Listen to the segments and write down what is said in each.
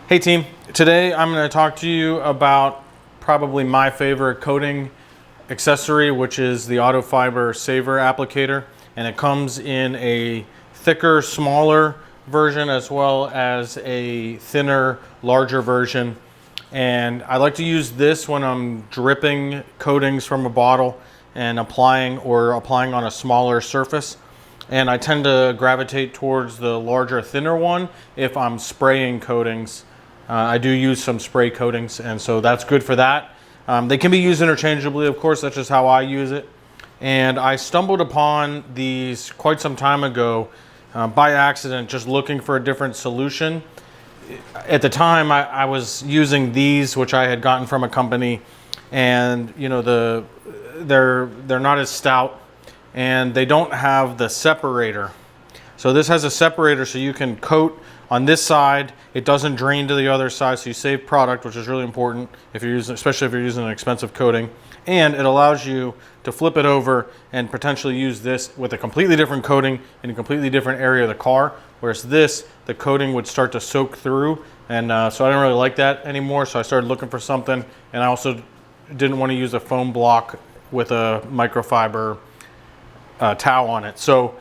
Hey team, today I'm going to talk to you about probably my favorite coating accessory, which is the Auto Fiber Saver Applicator. And it comes in a thicker, smaller version as well as a thinner, larger version. And I like to use this when I'm dripping coatings from a bottle and applying on a smaller surface. And I tend to gravitate towards the larger, thinner one if I'm spraying coatings. I do use some spray coatings, and so that's good for that. They can be used interchangeably, of course. That's just how I use it. And I stumbled upon these quite some time ago by accident, just looking for a different solution. At the time, I was using these, which I had gotten from a company, and you know they're not as stout, and they don't have the separator. So this has a separator, so you can coat on this side. It doesn't drain to the other side, so you save product, which is really important if you're using, especially if you're using an expensive coating. And it allows you to flip it over and potentially use this with a completely different coating in a completely different area of the car. Whereas this, the coating would start to soak through, and so I didn't really like that anymore. So I started looking for something, and I also didn't want to use a foam block with a microfiber towel on it. So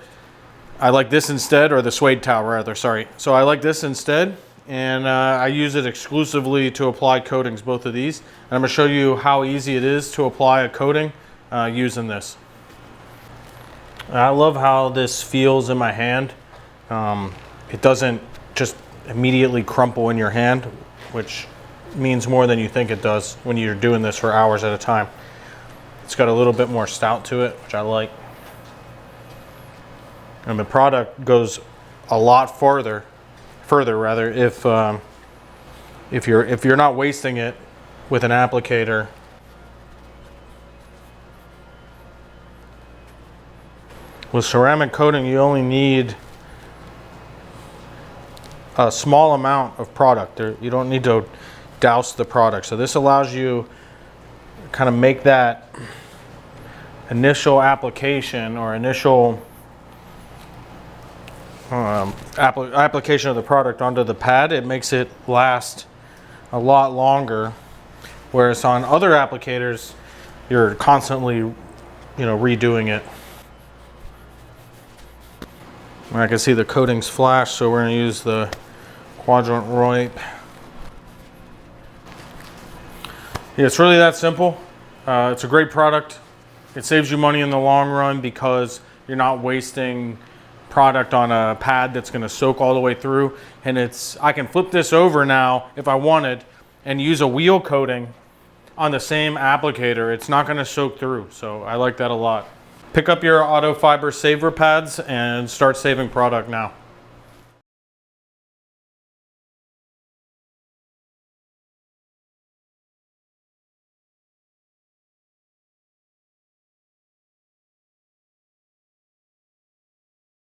I like this instead, or the suede towel rather, sorry. So I like this instead, and I use it exclusively to apply coatings, both of these. And I'm gonna show you how easy it is to apply a coating using this. I love how this feels in my hand. It doesn't just immediately crumple in your hand, which means more than you think it does when you're doing this for hours at a time. It's got a little bit more stout to it, which I like. And the product goes a lot further if you're not wasting it with an applicator. With ceramic coating, you only need a small amount of product. You don't need to douse the product. So this allows you to kind of make that initial application or initial application of the product onto the pad. It makes it last a lot longer, whereas on other applicators you're constantly redoing it. I can see the coatings flash, so we're going to use the quadrant wipe. Yeah, it's really that simple. It's a great product. It saves you money in the long run because you're not wasting product on a pad that's going to soak all the way through. And I can flip this over now if I wanted and use a wheel coating on the same applicator. It's not going to soak through, so I like that a lot. Pick up your Auto Fiber Saver pads and start saving product now.